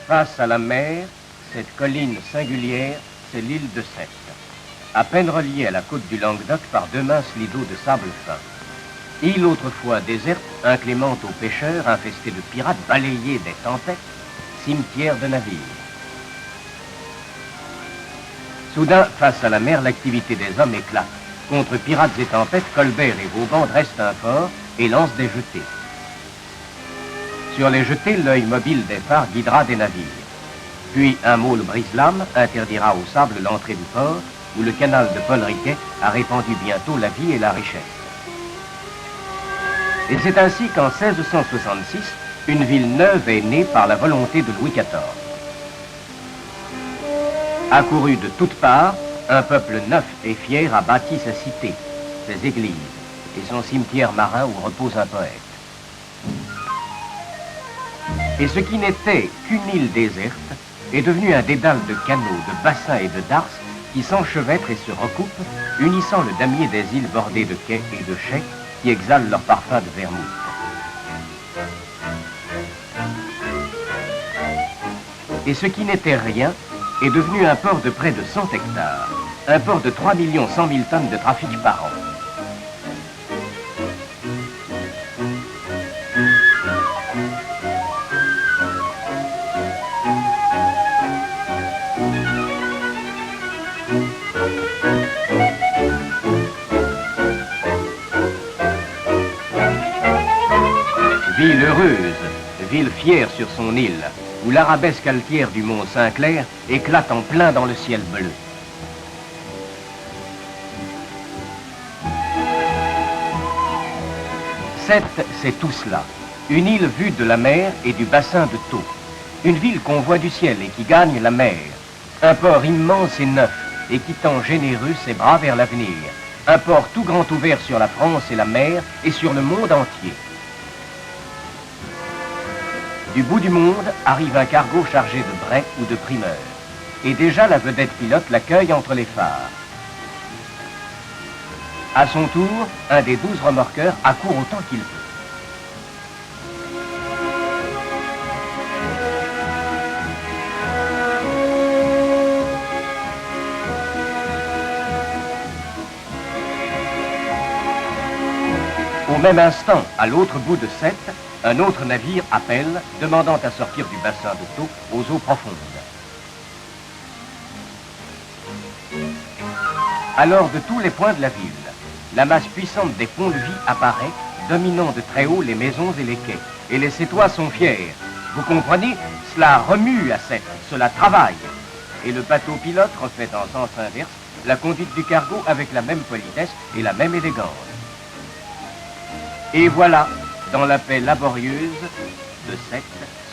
Face à la mer, cette colline singulière, c'est l'île de Sète, à peine reliée à la côte du Languedoc par deux minces lidos de sable fin. Île autrefois déserte, inclémente aux pêcheurs, infestée de pirates, balayée des tempêtes, cimetière de navires. Soudain, face à la mer, l'activité des hommes éclate. Contre pirates et tempêtes, Colbert et Vauban dressent un fort et lancent des jetées. Sur les jetées, l'œil mobile des phares guidera des navires. Puis un môle brise-lames interdira au sable l'entrée du port, où le canal de Paul Riquet a répandu bientôt la vie et la richesse. Et c'est ainsi qu'en 1666, une ville neuve est née par la volonté de Louis XIV. Accouru de toutes parts, un peuple neuf et fier a bâti sa cité, ses églises et son cimetière marin où repose un poète. Et ce qui n'était qu'une île déserte est devenu un dédale de canaux, de bassins et de darses qui s'enchevêtrent et se recoupent, unissant le damier des îles bordées de quais et de chais qui exhalent leur parfum de vermouth. Et ce qui n'était rien est devenu un port de près de 100 hectares, un port de 3 100 000 tonnes de trafic par an. Ville heureuse, ville fière sur son île, où l'arabesque altière du mont Saint-Clair éclate en plein dans le ciel bleu. Sète, c'est tout cela. Une île vue de la mer et du bassin de Thau. Une ville qu'on voit du ciel et qui gagne la mer. Un port immense et neuf et qui tend généreux ses bras vers l'avenir. Un port tout grand ouvert sur la France et la mer et sur le monde entier. Du bout du monde arrive un cargo chargé de brais ou de primeurs. Et déjà la vedette pilote l'accueille entre les phares. À son tour, un des 12 remorqueurs accourt autant qu'il peut. Au même instant, à l'autre bout de Sète, un autre navire appelle, demandant à sortir du bassin de Thau aux eaux profondes. Alors, de tous les points de la ville, la masse puissante des ponts-levis apparaît, dominant de très haut les maisons et les quais. Et les Sétois sont fiers. Vous comprenez, cela remue à Sète, cela travaille. Et le bateau pilote refait en sens inverse la conduite du cargo avec la même politesse et la même élégance. Et voilà, dans la paix laborieuse de Sète,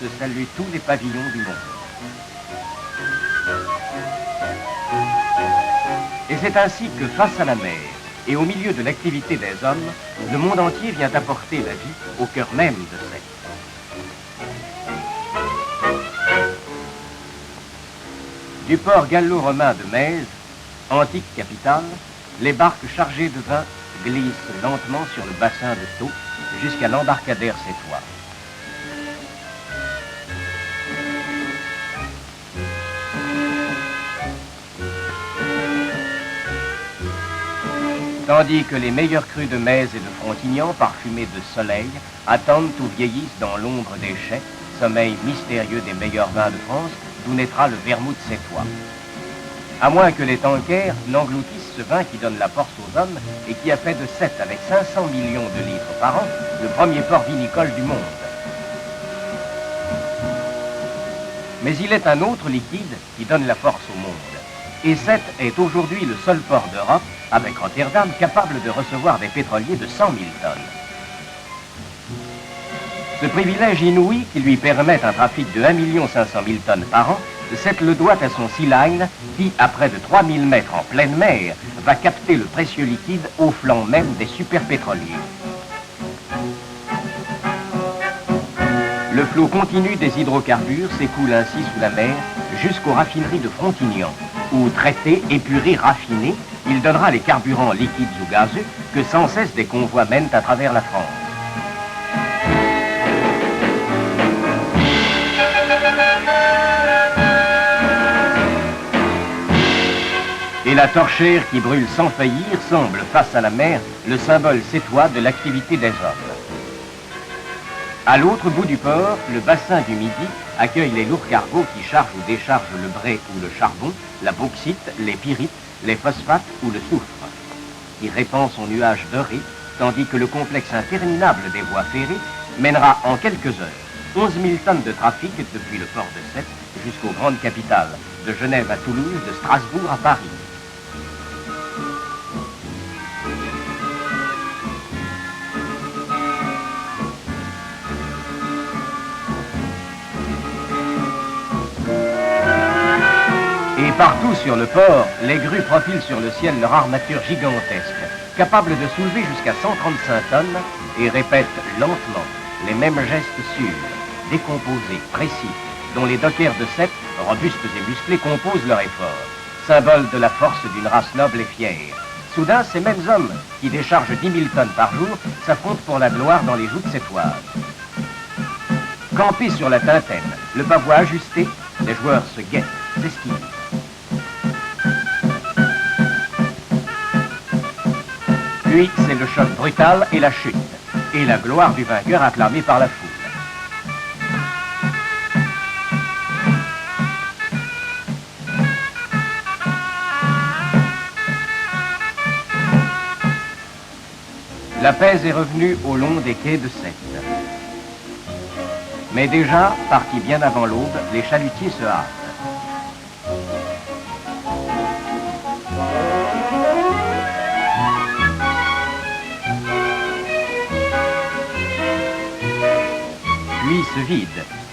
se saluent tous les pavillons du monde. Et c'est ainsi que face à la mer et au milieu de l'activité des hommes, le monde entier vient apporter la vie au cœur même de Sète. Du port gallo-romain de Mèze, antique capitale, les barques chargées de vin glissent lentement sur le bassin de Thau jusqu'à l'embarcadère sétois. Tandis que les meilleurs crus de Mèze et de Frontignan, parfumés de soleil, attendent ou vieillissent dans l'ombre des chais, sommeil mystérieux des meilleurs vins de France, d'où naîtra le vermouth sétois. À moins que les tankers n'engloutissent ce vin qui donne la force aux hommes et qui a fait de Sète, avec 500 millions de litres par an, le premier port vinicole du monde. Mais il est un autre liquide qui donne la force au monde. Et Sète est aujourd'hui le seul port d'Europe, avec Rotterdam, capable de recevoir des pétroliers de 100 000 tonnes. Ce privilège inouï qui lui permet un trafic de 1 500 000 tonnes par an, Sète le doit à son Sea Line qui, à près de 3000 mètres en pleine mer, va capter le précieux liquide au flanc même des superpétroliers. Le flot continu des hydrocarbures s'écoule ainsi sous la mer jusqu'aux raffineries de Frontignan, où traité, épuré, raffiné, il donnera les carburants liquides ou gazeux que sans cesse des convois mènent à travers la France. Et la torchère qui brûle sans faillir semble, face à la mer, le symbole sétois de l'activité des hommes. À l'autre bout du port, le bassin du Midi accueille les lourds cargos qui chargent ou déchargent le brai ou le charbon, la bauxite, les pyrites, les phosphates ou le soufre, qui répand son nuage doré, tandis que le complexe interminable des voies ferrées mènera en quelques heures 11 000 tonnes de trafic depuis le port de Sète jusqu'aux grandes capitales, de Genève à Toulouse, de Strasbourg à Paris. Et partout sur le port, les grues profilent sur le ciel leur armature gigantesque, capable de soulever jusqu'à 135 tonnes et répètent lentement les mêmes gestes sûrs, décomposés, précis, dont les dockers de Sète, robustes et musclés, composent leur effort, symbole de la force d'une race noble et fière. Soudain, ces mêmes hommes, qui déchargent 10 000 tonnes par jour, s'affrontent pour la gloire dans les joutes sétoises. Campés sur la Tintaine, le pavois ajusté, les joueurs se guettent, s'esquivent. Puis, c'est le choc brutal et la chute, et la gloire du vainqueur acclamée par la foule. La paix est revenue au long des quais de Sète. Mais déjà, partis bien avant l'aube, les chalutiers se hâtent. Puis se vident,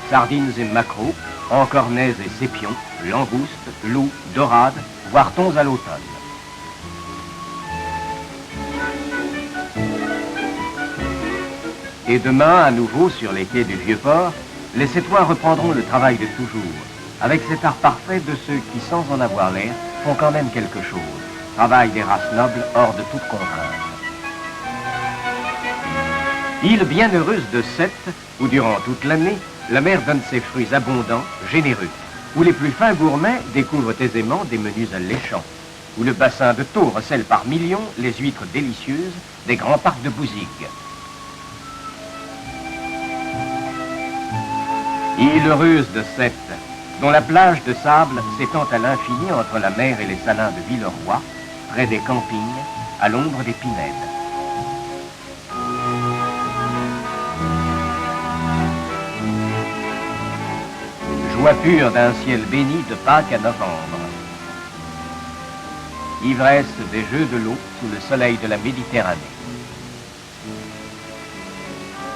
sardines et maquereaux, encornets et sépions, langoustes, loups, dorades, voire thons à l'automne. Et demain, à nouveau, sur les quais du Vieux-Port, les Sétois reprendront le travail de toujours, avec cet art parfait de ceux qui, sans en avoir l'air, font quand même quelque chose. Travail des races nobles hors de toute contrainte. Île bienheureuse de Sète, où durant toute l'année, la mer donne ses fruits abondants, généreux, où les plus fins gourmets découvrent aisément des menus alléchants, où le bassin de Thau recèle par millions les huîtres délicieuses des grands parcs de Bouzigues. Île heureuse de Sète, dont la plage de sable s'étend à l'infini entre la mer et les salins de Villeroy, près des campings, à l'ombre des pinèdes. Joie pure d'un ciel béni de Pâques à novembre. Ivresse des jeux de l'eau sous le soleil de la Méditerranée.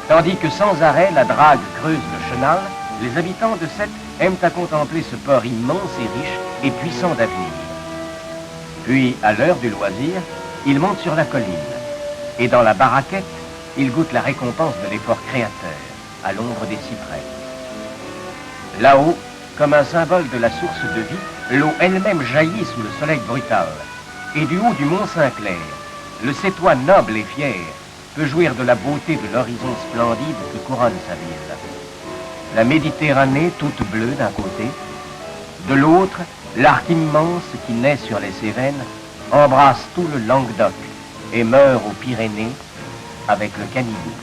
Tandis que sans arrêt la drague creuse le chenal, les habitants de Sète aiment à contempler ce port immense et riche et puissant d'avenir. Puis, à l'heure du loisir, ils montent sur la colline. Et dans la baraquette, ils goûtent la récompense de l'effort créateur, à l'ombre des cyprès. Là-haut, comme un symbole de la source de vie, l'eau elle-même jaillit sous le soleil brutal. Et du haut du mont Saint-Clair, le Sétois noble et fier peut jouir de la beauté de l'horizon splendide qui couronne sa ville. La Méditerranée toute bleue d'un côté, de l'autre, l'arc immense qui naît sur les Cévennes embrasse tout le Languedoc et meurt aux Pyrénées avec le Canigou.